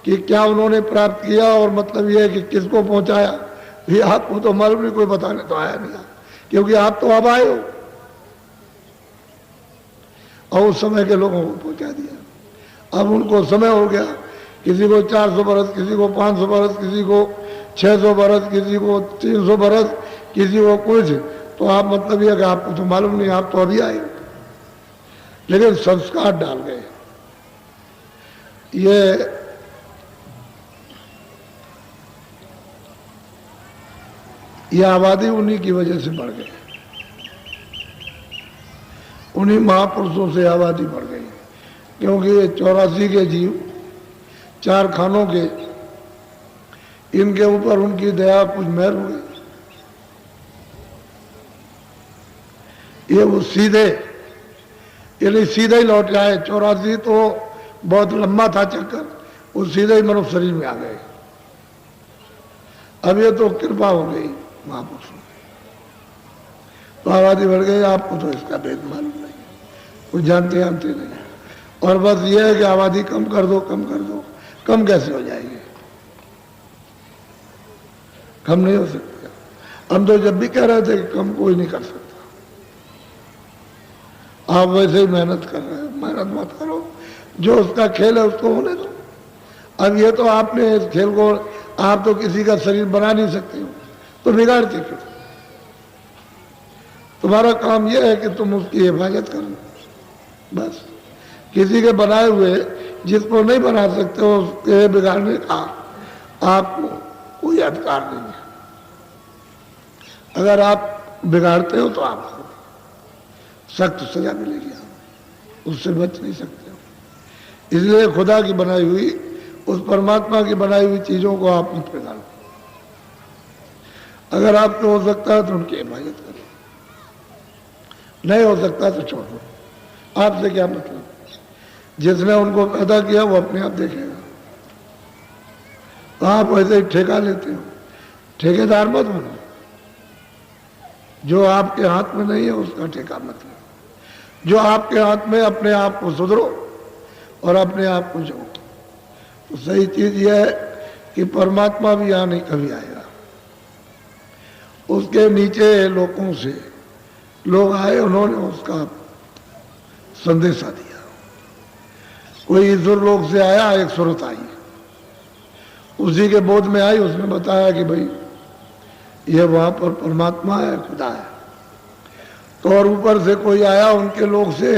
कि क्या उन्होंने प्राप्त किया और मतलब ये है कि किसको पहुंचाया, ये आपको तो मालूम नहीं, कोई बताने तो आया नहीं, क्योंकि आप तो अब आए हो और उस समय के लोगों को पहुंचा दिया। अब उनको समय हो गया, किसी को 400 बरस, किसी को 500 बरस, किसी को 600 बरस, किसी को 300 बरस, किसी को कुछ। तो आप मतलब ये कि आपको तो मालूम नहीं, आप तो अभी आए, लेकिन संस्कार डाल गए। ये आबादी उन्हीं की वजह से बढ़ गई, उन्हीं महापुरुषों से आबादी बढ़ गई, क्योंकि ये 84 के जीव, 4 खानों के, इनके ऊपर उनकी दया कुछ मेहर हो गई। ये वो सीधे, यानी सीधे ही लौट आए। 84 तो बहुत लंबा था चक्कर, वो सीधे ही मनुष्य शरीर में आ गए। अब ये तो कृपा हो गई महापुरुषों की, तो आबादी बढ़ गई। आपको तो इसका भेद मालूम नहीं, कुछ जानते नहीं, और बस ये है कि आबादी कम कर दो, कम कर दो। कम कैसे हो जाएगी? कम नहीं हो सकता। हम तो जब भी कह रहे थे कि कम कोई नहीं कर सकता। आप वैसे ही मेहनत कर रहे हो, मेहनत मत करो, जो उसका खेल है उसको होने दो। अब ये तो आपने इस खेल को, आप तो किसी का शरीर बना नहीं सकते हो, तो बिगाड़ते क्यों? तुम्हारा काम यह है कि तुम उसकी हिफाजत करो, बस। किसी के बनाए हुए जिसको नहीं बना सकते हो, उसके बिगाड़ने का आपको कोई अधिकार नहीं है। अगर आप बिगाड़ते हो तो आपको सख्त सजा मिलेगी, आप उससे बच नहीं सकते हो। इसलिए खुदा की बनाई हुई, उस परमात्मा की बनाई हुई चीजों को आप मत बिगाड़ो। अगर आपसे हो सकता है तो उनकी हिफाजत करो, नहीं हो सकता तो छोड़ दो। आपसे क्या मतलब? जिसने उनको पैदा किया वो अपने आप देखेगा। तो आप वैसे ही ठेका लेते हो, ठेकेदार मत बनो। जो आपके हाथ में नहीं है उसका ठेका मत लो। जो आपके हाथ में, अपने आप को सुधरो और अपने आप को जो। तो सही चीज यह है कि परमात्मा भी यहां नहीं कभी आएगा। उसके नीचे लोगों से लोग आए, उन्होंने उसका संदेशा दिया। कोई ईश्वर लोक से आया, एक सुरत आई, उसी के बोध में आई, उसने बताया कि भाई ये वहां पर परमात्मा है, खुदा है। तो और ऊपर से कोई आया उनके लोग से,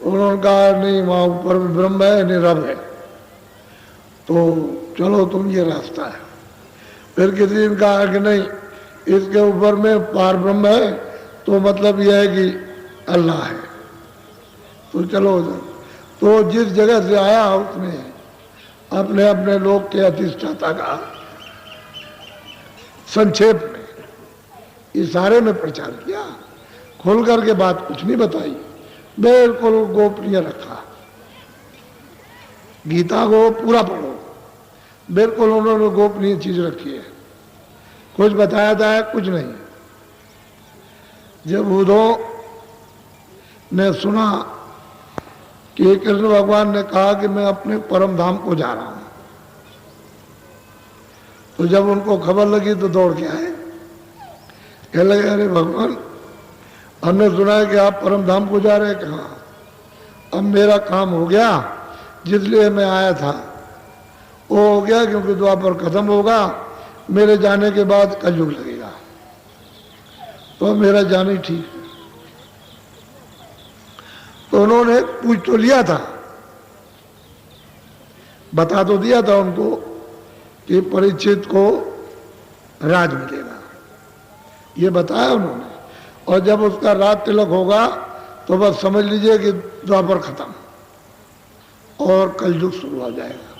उन्होंने कहा नहीं, वहां ऊपर ब्रह्म है, नहीं रब है, तो चलो तुम ये रास्ता है। फिर किसी ने कहा कि नहीं, इसके ऊपर में पार ब्रह्म है, तो मतलब यह है कि अल्लाह है, तो चलो उधर। तो जिस जगह से आया उसने अपने अपने लोक के अधिष्ठाता का संक्षेप में, इशारे में प्रचार किया, खुल करके बात कुछ नहीं बताई, बिल्कुल गोपनीय रखा। गीता को पूरा पढ़ो, बिल्कुल उन्होंने गोपनीय चीज रखी है, कुछ बताया था कुछ नहीं। जब उद्धव ने सुना कि कृष्ण भगवान ने कहा कि मैं अपने परम धाम को जा रहा हूं, तो जब उनको खबर लगी तो दौड़ के आए, कह लगे अरे भगवान, हमने सुना है कि आप परम धाम को जा रहे हैं। कहा अब मेरा काम हो गया, जिसलिए मैं आया था वो हो गया, क्योंकि द्वापर खत्म होगा, मेरे जाने के बाद कलयुग लगेगा, तो मेरा जाना ही ठीक है। तो उन्होंने पूछ तो लिया था, बता तो दिया था उनको कि परीक्षित को राज मिलेगा, ये बताया उन्होंने। और जब उसका राज तिलक होगा तो बस समझ लीजिए कि द्वापर खत्म और कलयुग शुरू हो जाएगा,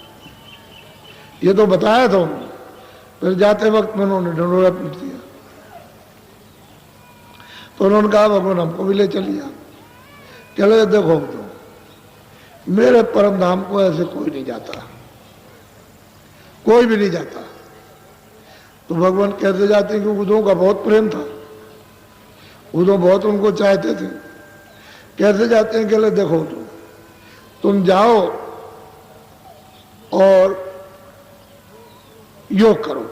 ये तो बताया था उन्होंने। फिर जाते वक्त में उन्होंने ढंढोरा पीट दिया, तो उन्होंने कहा भगवान हमको भी ले चलिए। चले देखो, तो मेरे परम धाम को ऐसे कोई नहीं जाता, कोई भी नहीं जाता। तो भगवान कैसे जाते, क्योंकि उद्धव का बहुत प्रेम था, उद्धव बहुत उनको चाहते थे। कैसे जाते हैं? कहले देखो, तुम जाओ और योग करो,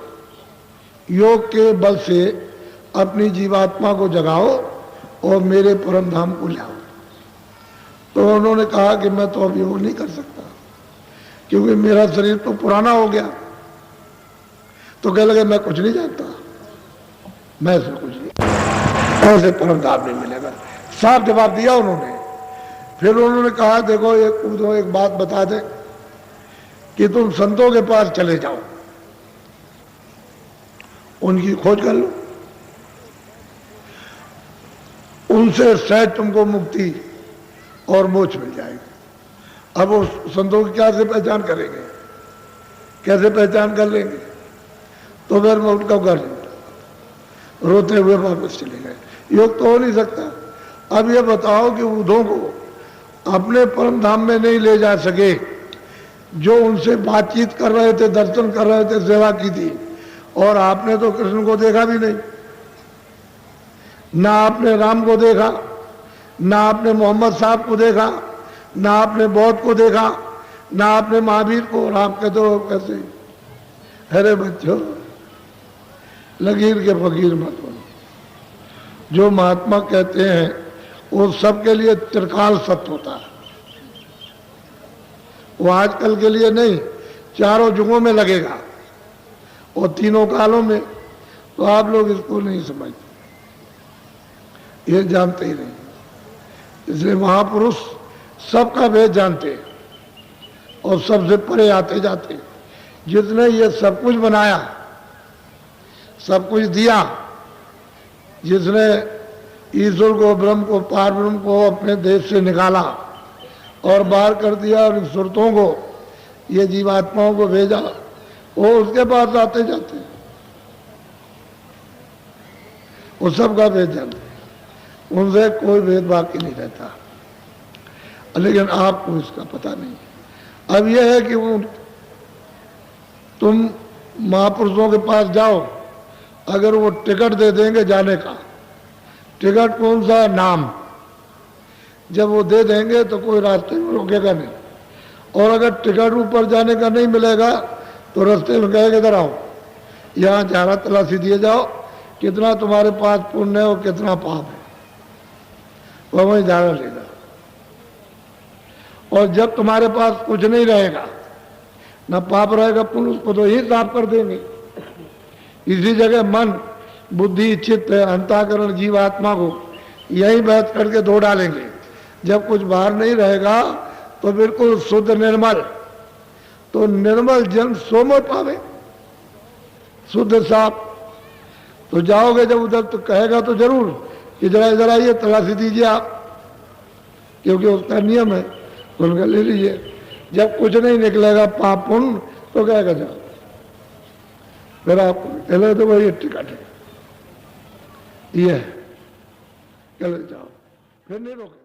योग के बल से अपनी जीवात्मा को जगाओ और मेरे परम धाम को लाओ। तो उन्होंने कहा कि मैं तो अब योग नहीं कर सकता क्योंकि मेरा शरीर तो पुराना हो गया। तो कह लगे मैं कुछ नहीं जानता, मैं इसमें कुछ नहीं, ऐसे परम धाम नहीं मिलेगा। साफ जवाब दिया उन्होंने। फिर उन्होंने कहा देखो एक बात बता दे कि तुम संतों के पास चले जाओ, उनकी खोज कर लो, उनसे शायद तुमको मुक्ति और मोक्ष मिल जाएगी। अब वो संतों की क्या से पहचान करेंगे, कैसे पहचान कर लेंगे? तो फिर मैं उनका घर रोते हुए वापस चले गए। योग तो हो नहीं सकता। अब ये बताओ कि बुद्धों को अपने परम धाम में नहीं ले जा सके, जो उनसे बातचीत कर रहे थे, दर्शन कर रहे थे, सेवा की थी, और आपने तो कृष्ण को देखा भी नहीं, ना आपने राम को देखा, ना आपने मोहम्मद साहब को देखा, ना आपने बौद्ध को देखा, ना आपने महावीर को। और आप कहते हो कैसे? अरे बच्चों, लकीर के फकीर मत बनो। जो महात्मा कहते हैं वो सबके लिए त्रिकाल सत्य होता है। वो आजकल के लिए नहीं, चारों युगों में लगेगा और तीनों कालों में। तो आप लोग इसको नहीं समझते, ये जानते ही नहीं। इसलिए महापुरुष सबका भेद जानते हैं और सबसे परे आते जाते। जिसने ये सब कुछ बनाया, सब कुछ दिया, जिसने ईश्वर को, ब्रह्म को, पार ब्रह्म को अपने देश से निकाला और बाहर कर दिया और सुरतों को, ये जीवात्माओं को भेजा, वो उसके पास आते जाते, वो सबका भेद जानते, उनसे कोई भेद बाकी नहीं रहता। लेकिन आपको इसका पता नहीं। अब यह है कि वो तुम महापुरुषों के पास जाओ, अगर वो टिकट दे देंगे जाने का, टिकट कौन सा? नाम। जब वो दे देंगे तो कोई रास्ते में रोकेगा नहीं। और अगर टिकट ऊपर जाने का नहीं मिलेगा तो रास्ते में कहेगा इधर आओ, यहाँ जाना तलाशी दिए जाओ, कितना तुम्हारे पास पुण्य है और कितना पाप है, वह वहीं जाना लेगा। और जब तुम्हारे पास कुछ नहीं रहेगा, ना पाप रहेगा पुण्य, उसको तो ही साफ कर देंगे। इसी जगह मन, बुद्धि, चित्त, अंतःकरण, जीवात्मा को यही बैठ करके धो डालेंगे। जब कुछ बाहर नहीं रहेगा तो बिल्कुल शुद्ध निर्मल, तो निर्मल जन सोमो पावे, शुद्ध साफ। तो जाओगे जब उधर तो कहेगा तो जरूर कि जरा इधर आइए, तलाशी दीजिए आप, क्योंकि उसका नियम है। तो उनका ले लीजिए। जब कुछ नहीं निकलेगा पाप पुण्य तो कहेगा जाओ, फिर आपको पहले तो वही टिकट है, ये चले जाओ, फिर नहीं रोके।